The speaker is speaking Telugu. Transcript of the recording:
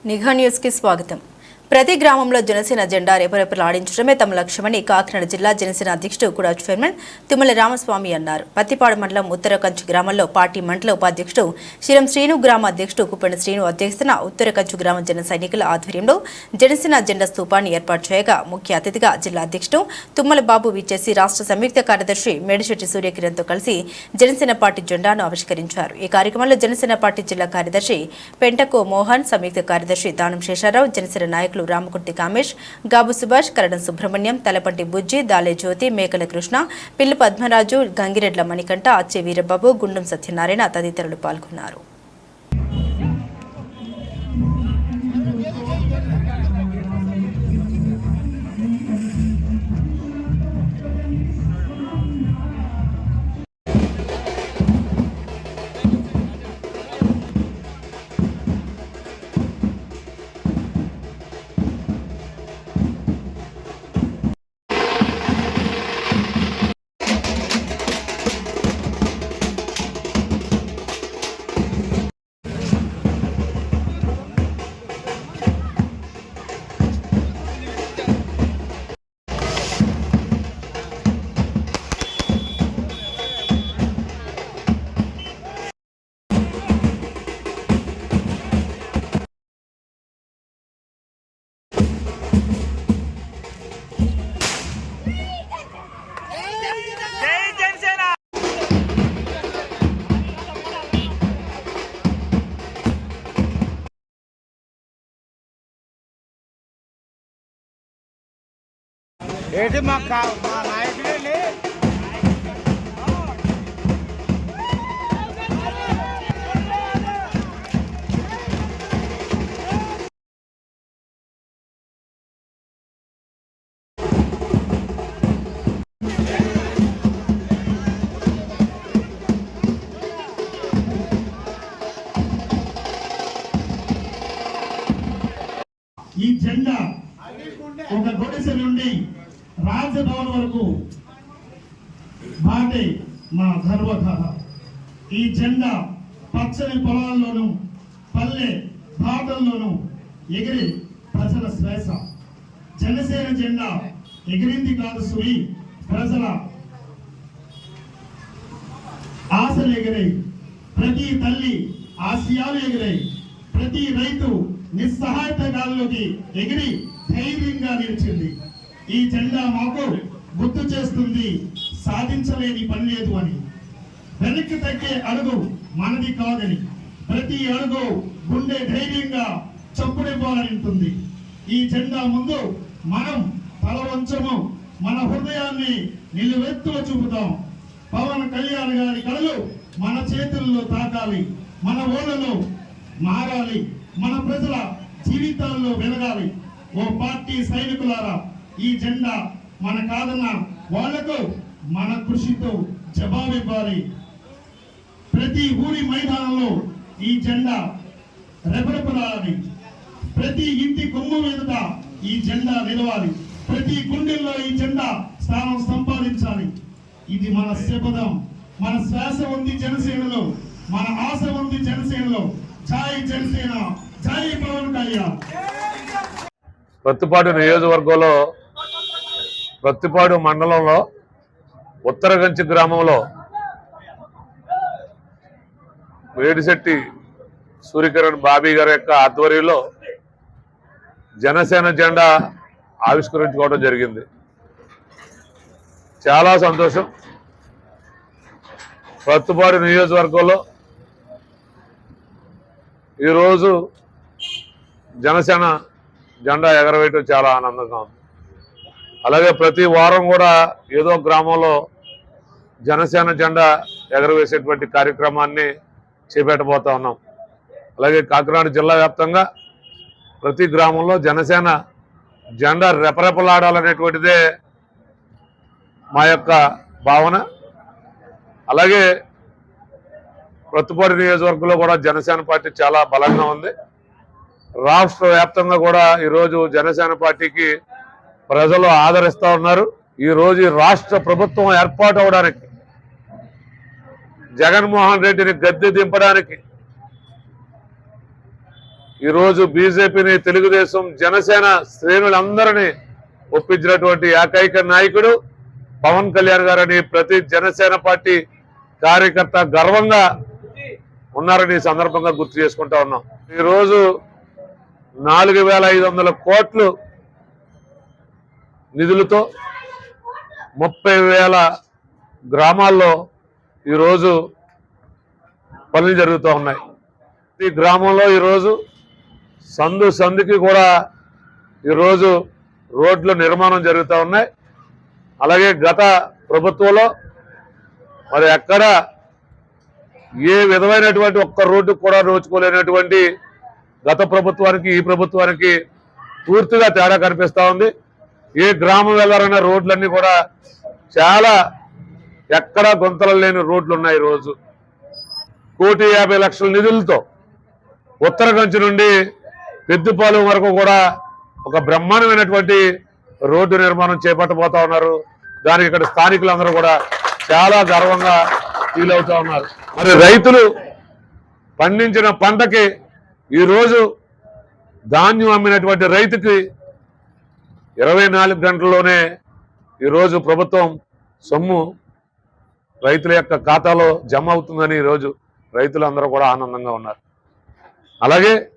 నిఘా న్యూస్ కి స్వాగతం. ప్రతి గ్రామంలో జనసేన జెండా రెపరెపలాడించడమే తమ లక్ష్యమని కాకినాడ జిల్లా జనసేన అధ్యక్షుడు కూడా చైర్మన్ తుమ్మల రామస్వామి అన్నారు. పత్తిపాడు మండలం ఉత్తరకంచు గ్రామంలో పార్టీ మండల ఉపాధ్యక్షుడు శిరం శ్రీను, గ్రామ అధ్యక్షుడు కుప్పెండి శ్రీను అధ్యక్షతన ఉత్తరకంచు గ్రామ జన సైనికుల ఆధ్వర్యంలో జనసేన జెండా స్తూపాన్ని ఏర్పాటు చేయగా ముఖ్య అతిథిగా జిల్లా అధ్యక్షుడు తుమ్మల బాబు విచ్చేసి రాష్ట్ర సంయుక్త కార్యదర్శి మేడిశెట్టి సూర్యకిరణ్తో కలిసి జనసేన పార్టీ జెండాను ఆవిష్కరించారు. ఈ కార్యక్రమంలో జనసేన పార్టీ జిల్లా కార్యదర్శి పెంటకో మోహన్, సంయుక్త కార్యదర్శి దానం శేషారావు, జనసేన నాయకులు రామకుర్తి కామేష్, గాబు సుభాష్, కరడం సుబ్రహ్మణ్యం, తలపంటి బుజ్జి, దాలే జ్యోతి, మేకల కృష్ణ, పిల్లి పద్మరాజు, గంగిరెడ్ల మణికంఠ, అచ్చే వీరబాబు, గుండం సత్యనారాయణ తదితరులు పాల్గొన్నారు. ఏంటి మా నాయకుడండి ఈ జెండా ఒక గొడిసె నుండి రాజభవన్ వరకు బాటే మా గర్వగాథ. ఈ జెండా పచ్చని పొలాల్లోనూ పల్లె బాటల్లోనూ ఎగిరి ప్రజల శ్వాస. జనసేన జెండా ఎగిరింది కాదు సుయి, ప్రజల ఆశలు ఎగిరాయి. ప్రతి తల్లి ఆశయాలు ఎగిరాయి. ప్రతి రైతు నిస్సహాయత గాల్లోకి ఎగిరి ధైర్యంగా నిలిచింది. ఈ జెండా మాకు గుర్తు చేస్తుంది సాధించలేని పని లేదు అని. వెనక్కి తగ్గే అడుగు మనది కాదని, ప్రతి అడుగు గుండె ధైర్యంగా చప్పుడిపోవాలంటుంది. ఈ జెండా ముందు మనం తల వంచము, మన హృదయాన్ని నిలువెత్తులో చూపుతాం. పవన్ కళ్యాణ్ గారి కళలు మన చేతుల్లో తాకాలి, మన ఓళ్ళలో మారాలి, మన ప్రజల జీవితాల్లో వెలగాలి. ఓ పార్టీ సైనికులారా, ఈ జెండా మన కాదన్న వాళ్లకు మన కృషితో జవాబివ్వాలి. ప్రతి ఊరి మైదానంలో ఈ జెండా రెపరెపలాడాలి. ప్రతి ఇంటి కొమ్ము మీదట ఈ జెండా నిలవాలి. ప్రతి గుండెల్లో ఈ జెండా స్థానం సంపాదించాలి. ఇది మన శపథం. మన శ్వాస ఉంది జనసేనలో, మన ఆశ ఉంది జనసేనలో. జై జనసేన, జై పవన్ కళ్యాణ్. ప్రత్తిపాడు నియోజకవర్గంలో ప్రత్తిపాడు మండలంలో ఉత్తరగంచి గ్రామంలో మేడిశెట్టి సూర్యకిరణ్ బాబీ గారి యొక్క ఆధ్వర్యంలో జనసేన జెండా ఆవిష్కరించుకోవడం జరిగింది. చాలా సంతోషం. ప్రత్తిపాడు నియోజకవర్గంలో ఈరోజు జనసేన జెండా ఎగరవేయటం చాలా ఆనందంగా ఉంది. అలాగే ప్రతి వారం కూడా ఏదో గ్రామంలో జనసేన జెండా ఎగరవేసేటువంటి కార్యక్రమాన్ని చేపట్టబోతా ఉన్నాం. అలాగే కాకినాడ జిల్లా వ్యాప్తంగా ప్రతి గ్రామంలో జనసేన జెండా రెపరెపలాడాలనేటువంటిదే మా యొక్క భావన. అలాగే ప్రత్తిపాడు నియోజకవర్గంలో కూడా జనసేన పార్టీ చాలా బలంగా ఉంది. రాష్ట్ర వ్యాప్తంగా కూడా ఈరోజు జనసేన పార్టీకి ప్రజలు ఆదరిస్తూ ఉన్నారు. ఈరోజు రాష్ట్ర ప్రభుత్వం ఏర్పాటు అవడానికి, జగన్మోహన్ రెడ్డిని గద్దె దింపడానికి ఈరోజు బీజేపీని, తెలుగుదేశం, జనసేన శ్రేణులందరినీ ఒప్పించినటువంటి ఏకైక నాయకుడు పవన్ కళ్యాణ్ గారని ప్రతి జనసేన పార్టీ కార్యకర్త గర్వంగా ఉన్నారని ఈ సందర్భంగా గుర్తు చేసుకుంటా ఉన్నాం. ఈరోజు 4,500 కోట్లు నిధులతో 30,000 గ్రామాల్లో ఈరోజు పనులు జరుగుతూ ఉన్నాయి. ఈ గ్రామంలో ఈరోజు సందుకి కూడా ఈరోజు రోడ్లు నిర్మాణం జరుగుతూ ఉన్నాయి. అలాగే గత ప్రభుత్వంలో మరి ఎక్కడ ఏ విధమైనటువంటి ఒక్క రోడ్డు కూడా నోచుకోలేనటువంటి గత ప్రభుత్వానికి ఈ ప్రభుత్వానికి పూర్తిగా తేడా కనిపిస్తూ ఉంది. ఏ గ్రామం వెళ్ళాలన్న రోడ్లన్నీ కూడా చాలా ఎక్కడా గుంతలు లేని రోడ్లు ఉన్నాయి. ఈరోజు 1,50,00,000 నిధులతో ఉత్తరకంచి నుండి పెద్దిపాలెం వరకు కూడా ఒక బ్రహ్మాండమైనటువంటి రోడ్డు నిర్మాణం చేపట్టబోతా ఉన్నారు. దానికి ఇక్కడ స్థానికులందరూ కూడా చాలా గర్వంగా ఫీల్ అవుతా ఉన్నారు. మరి రైతులు పండించిన పంటకి ఈరోజు ధాన్యం అమ్మినటువంటి రైతుకి 24 గంటల్లోనే ఈరోజు ప్రభుత్వం సొమ్ము రైతుల యొక్క ఖాతాలో జమ అవుతుందని ఈరోజు రైతులందరూ కూడా ఆనందంగా ఉన్నారు. అలాగే